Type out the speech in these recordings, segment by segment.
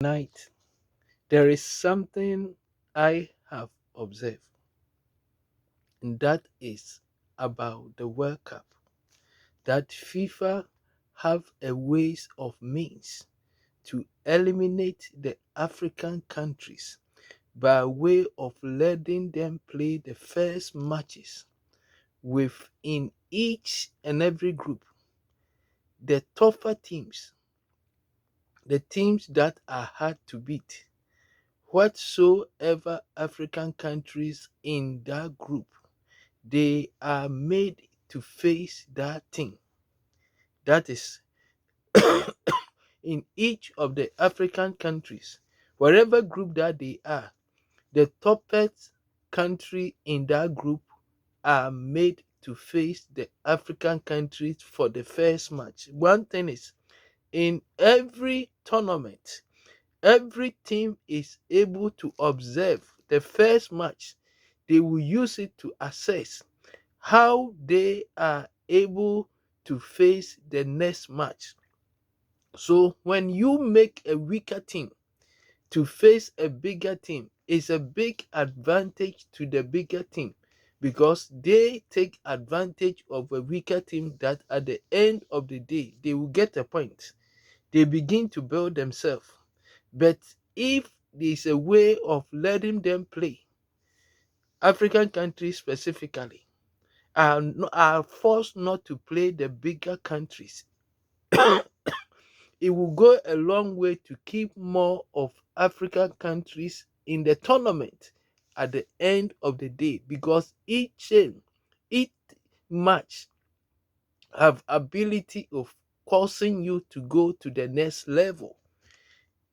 Night, there is something I have observed, and that is about the World Cup. That FIFA have a ways of means to eliminate the African countries by way of letting them play the first matches within each and every group. The tougher teams, the teams that are hard to beat, whatsoever African countries in that group, they are made to face that thing. That is, in each of the African countries, wherever group that they are, the toughest country in that group are made to face the African countries for the first match. One thing is, in every tournament, every team is able to observe the first match. They will use it to assess how they are able to face the next match. So when you make a weaker team to face a bigger team, it's a big advantage to the bigger team because they take advantage of a weaker team that at the end of the day they will get a point. They begin to build themselves. But if there's a way of letting them play, African countries specifically are forced not to play the bigger countries. It will go a long way to keep more of African countries in the tournament at the end of the day because each match have ability of causing you to go to the next level.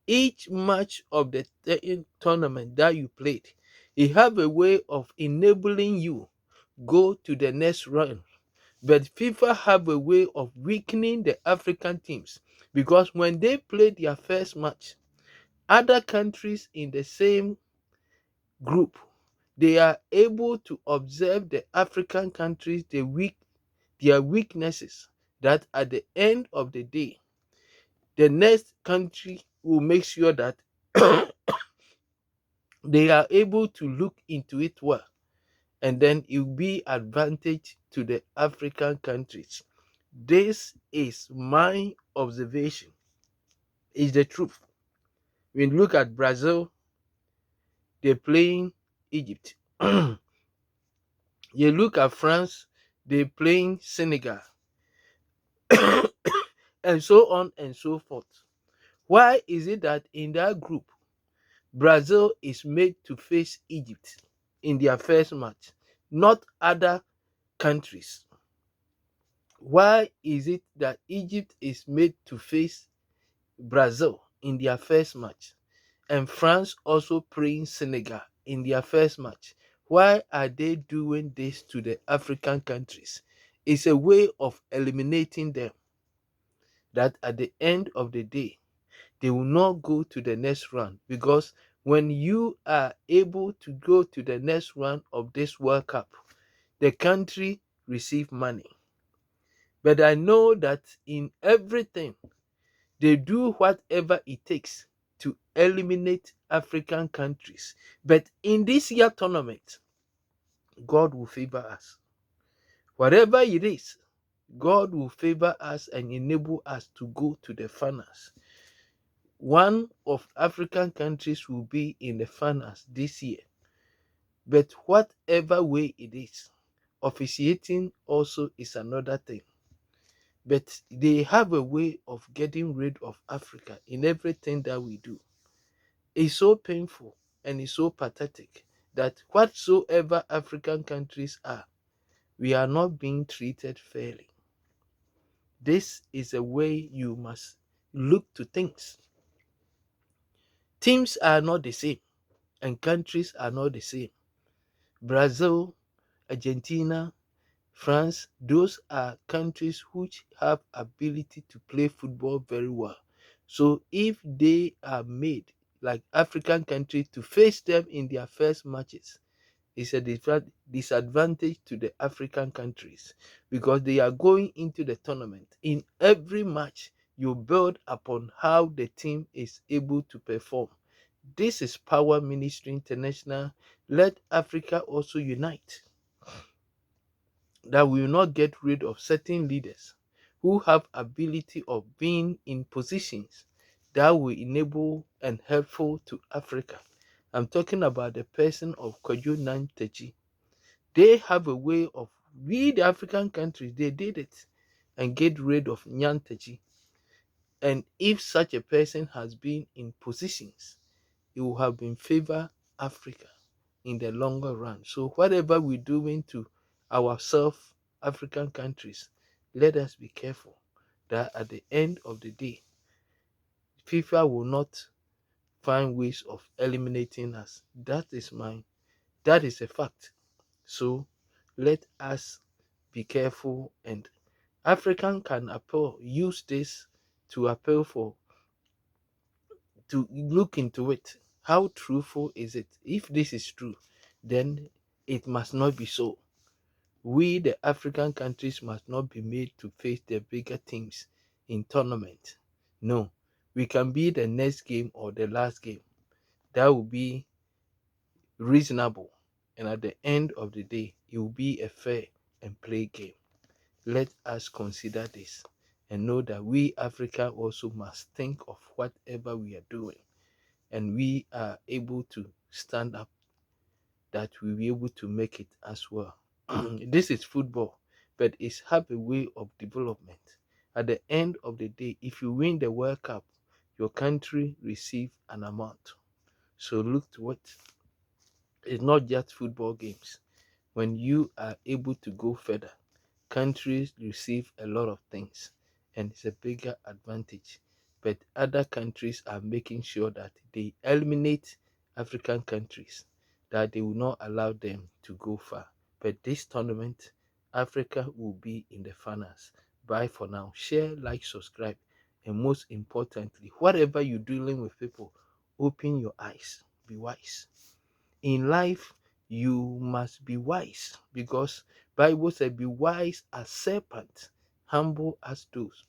Each match of the tournament that you played, it have a way of enabling you go to the next round. But FIFA have a way of weakening the African teams because when they play their first match, other countries in the same group, they are able to observe the African countries, their weaknesses, that at the end of the day, the next country will make sure that they are able to look into it well, and then it will be advantage to the African countries. This is my observation. It's the truth. When you look at Brazil, they're playing Egypt. You look at France, they're playing Senegal, and so on and so forth. Why is it that in that group, Brazil is made to face Egypt in their first match, not other countries? Why is it that Egypt is made to face Brazil in their first match and France also playing Senegal in their first match? Why are they doing this to the African countries? It's a way of eliminating them, that at the end of the day, they will not go to the next round because when you are able to go to the next round of this World Cup, the country receive money. But I know that in everything, they do whatever it takes to eliminate African countries. But in this year tournament, God will favor us. Whatever it is, God will favor us and enable us to go to the finals. One of African countries will be in the finals this year. But whatever way it is, officiating also is another thing. But they have a way of getting rid of Africa in everything that we do. It's so painful and it's so pathetic that whatsoever African countries are, we are not being treated fairly. This is a way you must look to things. Teams are not the same and countries are not the same. Brazil, Argentina, France, those are countries which have ability to play football very well. So if they are made like African countries to face them in their first matches, it's a disadvantage to the African countries because they are going into the tournament. In every match, You build upon how the team is able to perform. This is Power Ministry International. Let Africa also unite, that we will not get rid of certain leaders who have ability of being in positions that will enable and helpful to Africa. I'm talking about the person of Kojo Nantechi. They have a way of, we the African countries, they did it and get rid of Nyantechi. And if such a person has been in positions, it will have been favor Africa in the longer run. So whatever we're doing to our South African countries, let us be careful that at the end of the day, FIFA will not find ways of eliminating us. That is a fact. So let us be careful, and African can appeal, use this to appeal for, to look into it. How truthful is it? If this is true, then it must not be so. We, the African countries, must not be made to face the bigger teams in tournament. No, we can be the next game or the last game. That will be reasonable. And at the end of the day, it will be a fair and play game. Let us consider this and know that we, Africa, also must think of whatever we are doing, and we are able to stand up, that we'll be able to make it as well. This is football, but it's have a way of development. At the end of the day, if you win the World Cup, your country receive an amount. So look to it. It's not just football games. When you are able to go further, countries receive a lot of things, and it's a bigger advantage. But other countries are making sure that they eliminate African countries, that they will not allow them to go far. But this tournament, Africa will be in the finals. Bye for now. Share, like, subscribe, and most importantly, whatever you're dealing with, people, open your eyes. Be wise in life. You must be wise, because Bible said, be wise as serpent, humble as doves.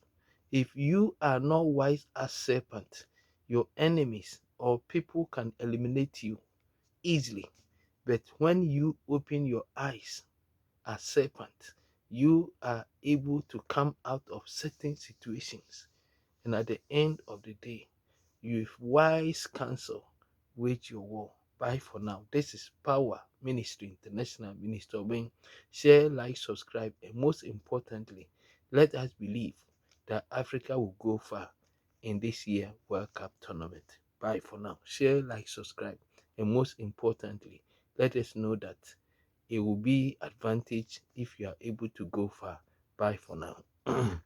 If you are not wise as serpent, your enemies or people can eliminate you easily. But when you open your eyes as serpent, you are able to come out of certain situations, and at the end of the day, with wise counsel, wage your war. Bye for now. This is Power Ministry International, Minister Obeng. Share, like, subscribe, and most importantly, let us believe that Africa will go far in this year World Cup tournament. Bye for now. Share, like, subscribe, and most importantly, let us know that it will be advantage if you are able to go far. Bye for now.